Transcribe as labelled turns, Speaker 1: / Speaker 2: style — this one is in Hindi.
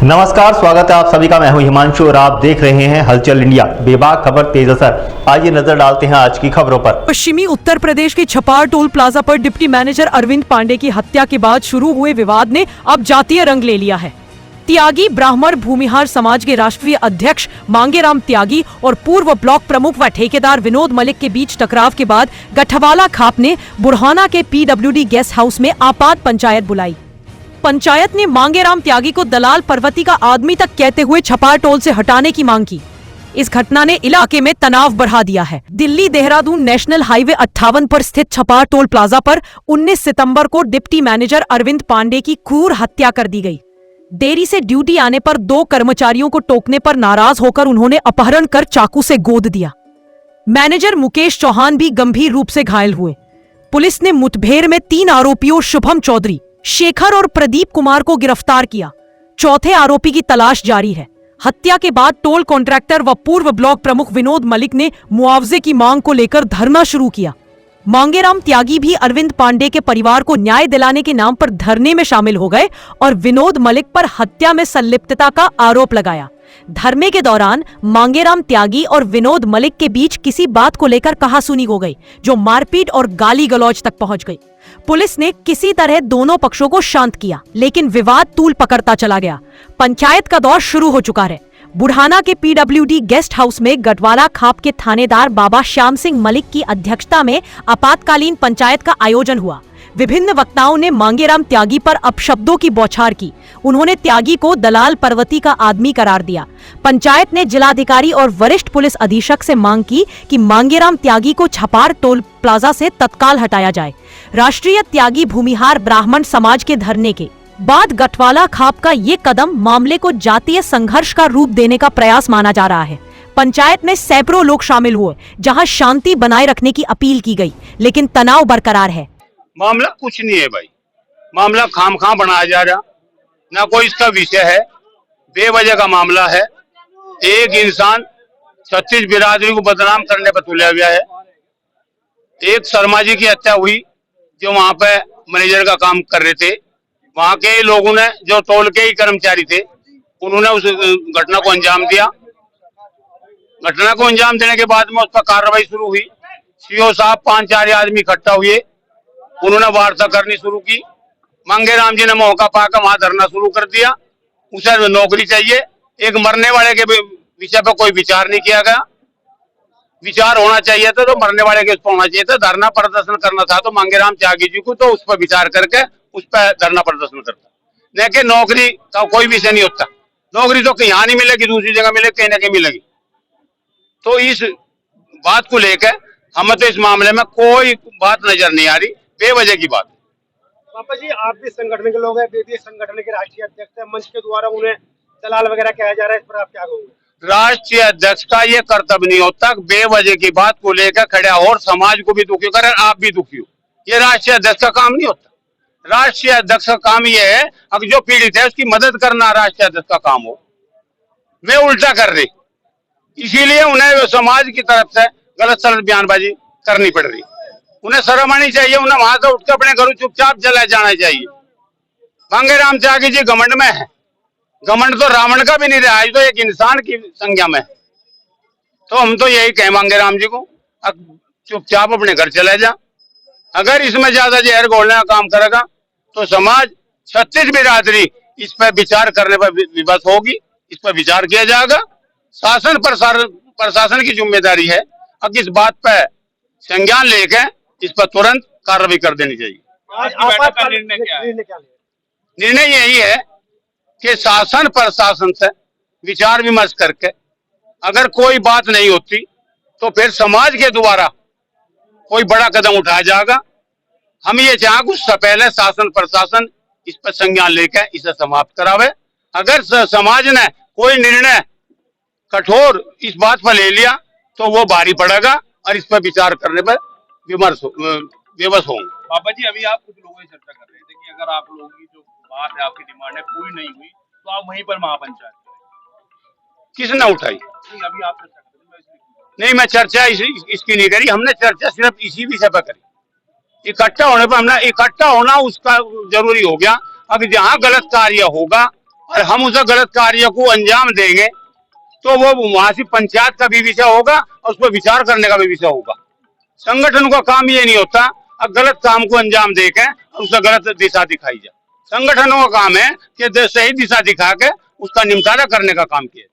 Speaker 1: नमस्कार, स्वागत है आप सभी का। मैं हूं हिमांशु और आप देख रहे हैं हलचल इंडिया। बेबाक खबर तेज असर। आइए नजर डालते हैं आज की खबरों पर।
Speaker 2: पश्चिमी उत्तर प्रदेश के छपार टोल प्लाजा पर डिप्टी मैनेजर अरविंद पांडे की हत्या के बाद शुरू हुए विवाद ने अब जातीय रंग ले लिया है। त्यागी ब्राह्मण भूमिहार समाज के राष्ट्रीय अध्यक्ष मांगेराम त्यागी और पूर्व ब्लॉक प्रमुख व ठेकेदार विनोद मलिक के बीच टकराव के बाद गठवाला खाप ने बुरहाना के PWD गेस्ट हाउस में आपात पंचायत बुलाई। पंचायत ने मांगेराम त्यागी को दलाल पर्वती का आदमी तक कहते हुए छपार टोल से हटाने की मांग की। इस घटना ने इलाके में तनाव बढ़ा दिया है। दिल्ली देहरादून नेशनल हाईवे 58 पर स्थित छपार टोल प्लाजा पर 19 सितंबर को डिप्टी मैनेजर अरविंद पांडे की क्रूर हत्या कर दी गई। देरी से ड्यूटी आने पर 2 कर्मचारियों को टोकने पर नाराज होकर उन्होंने अपहरण कर चाकू से गोद दिया। मैनेजर मुकेश चौहान भी गंभीर रूप से घायल हुए। पुलिस ने मुठभेड़ में 3 आरोपियों शुभम चौधरी, शेखर और प्रदीप कुमार को गिरफ्तार किया। चौथे आरोपी की तलाश जारी है। हत्या के बाद टोल कॉन्ट्रैक्टर व पूर्व ब्लॉक प्रमुख विनोद मलिक ने मुआवजे की मांग को लेकर धरना शुरू किया। मांगेराम त्यागी भी अरविंद पांडे के परिवार को न्याय दिलाने के नाम पर धरने में शामिल हो गए और विनोद मलिक पर हत्या में संलिप्तता का आरोप लगाया। धरने के दौरान मांगेराम त्यागी और विनोद मलिक के बीच किसी बात को लेकर कहासुनी हो गई, जो मारपीट और गाली गलौज तक पहुंच गई। पुलिस ने किसी तरह दोनों पक्षों को शांत किया, लेकिन विवाद तूल पकड़ता चला गया। पंचायत का दौर शुरू हो चुका है। बुढ़ाना के PWD गेस्ट हाउस में गढ़वाला खाप के थानेदार बाबा श्याम सिंह मलिक की अध्यक्षता में आपातकालीन पंचायत का आयोजन हुआ। विभिन्न वक्ताओं ने मांगेराम त्यागी पर अपशब्दों की बौछार की। उन्होंने त्यागी को दलाल पर्वती का आदमी करार दिया। पंचायत ने जिलाधिकारी और वरिष्ठ पुलिस अधीक्षक से मांग की कि मांगेराम त्यागी को छपार टोल प्लाजा से तत्काल हटाया जाए। राष्ट्रीय त्यागी भूमिहार ब्राह्मण समाज के धरने के बाद गठवाला खाप का ये कदम मामले को जातीय संघर्ष का रूप देने का प्रयास माना जा रहा है। पंचायत में सैकड़ों लोग शामिल हुए, जहां शांति बनाए रखने की अपील की गई, लेकिन तनाव बरकरार है।
Speaker 3: मामला कुछ नहीं है भाई, मामला खामखा बनाया जा रहा, ना कोई इसका विषय है, बेवजह का मामला है। एक इंसान 36 बिरादरी को बदनाम करने पर तुला गया है। एक शर्मा जी की हत्या हुई जो वहां पे मैनेजर का काम कर रहे थे। वहां के लोगों ने, जो टोल के ही कर्मचारी थे, उन्होंने उस घटना को अंजाम दिया। घटना को अंजाम देने के बाद में उस पर कार्रवाई शुरू हुई। CO साहब 5-4 आदमी इकट्ठा हुए, उन्होंने वार्ता करनी शुरू की। मांगेराम जी ने मौका पाकर वहां धरना शुरू कर दिया। उसे नौकरी चाहिए। एक मरने वाले के विषय पर कोई विचार नहीं किया गया। विचार होना चाहिए था तो मरने वाले के उस पर होना चाहिए था। धरना प्रदर्शन करना था तो मांगेराम त्यागी जी को तो उस पर विचार करके उस पर धरना प्रदर्शन करता, नहीं कि नौकरी का कोई विषय नहीं होता। नौकरी तो कहीं यहाँ नहीं मिलेगी, दूसरी जगह मिलेगी, कहीं ना कहीं मिलेगी। तो इस बात को लेकर हमें तो इस मामले में कोई बात नजर नहीं आ रही, बेवजह की बात।
Speaker 4: पापा जी, आप भी संगठन के लोग हैं, भी संगठन के राष्ट्रीय अध्यक्ष हैं। मंच के द्वारा उन्हें दलाल वगैरह कहा जा रहा है, इस पर आप क्या कहोगे?
Speaker 3: राष्ट्रीय अध्यक्ष का ये कर्तव्य नहीं होता बेवजह की बात को लेकर खड़ा और समाज को भी दुखी करे, आप भी दुखी हो। ये राष्ट्रीय अध्यक्ष का काम नहीं होता। राष्ट्रीय अध्यक्ष का काम ये है, अगर जो पीड़ित है उसकी मदद करना राष्ट्रीय अध्यक्ष का काम हो। वे उल्टा कर रहे, इसीलिए उन्हें समाज की तरफ से गलत सलत बयानबाजी करनी पड़ रही। उन्हें शर्म आनी चाहिए। उन्हें वहां से उठकर अपने घरों चुपचाप चला जाना चाहिए। मांगेराम त्यागी जी घमंड में है। घमंड तो रावण का भी नहीं रहा, तो एक इंसान की संज्ञा में। तो हम तो यही कहें मांगेराम जी को, चुपचाप अपने घर चले जा। अगर इसमें ज्यादा जहर घोलने का काम करेगा तो समाज 36 बिरादरी इस पर विचार करने पर विवश होगी। इस पर विचार किया जाएगा। शासन प्रशासन की जिम्मेदारी है, अब इस बात पर संज्ञान लेकर इस पर तुरंत कार्रवाई कर देनी चाहिए। निर्णय यही है कि शासन प्रशासन से विचार विमर्श करके अगर कोई बात नहीं होती तो फिर समाज के द्वारा कोई बड़ा कदम उठाया जाएगा। हम ये चाहें उससे पहले शासन प्रशासन इस पर संज्ञान लेकर इसे समाप्त करावे। अगर समाज ने कोई निर्णय कठोर इस बात पर ले लिया तो वो भारी पड़ेगा और इस पर विचार करने पर विवश होंगे।
Speaker 5: बाबा जी, अभी आप कुछ लोगों से चर्चा कर रहे थे कि अगर आप लोगों की जो बात है, आपकी डिमांड है, पूरी नहीं हुई तो आप वहीं पर महापंचायत करें।
Speaker 3: किसने उठाई?
Speaker 5: अभी आप चर्चा कर रहे हैं।
Speaker 3: नहीं, मैं चर्चा इसकी नहीं करी। हमने चर्चा सिर्फ इसी विषय पर करी। इकट्ठा होने पर हमने इकट्ठा होना उसका जरूरी हो गया। अब जहाँ गलत कार्य होगा और हम उस गलत कार्य को अंजाम देंगे तो वो वहां से पंचायत का भी विषय होगा और उस पर विचार करने का भी विषय होगा। संगठन का काम ये नहीं होता अब गलत काम को अंजाम देके उसका गलत दिशा दिखाई जाए। संगठनों का काम है कि सही दिशा दिखा के उसका निपटारा करने का काम किया।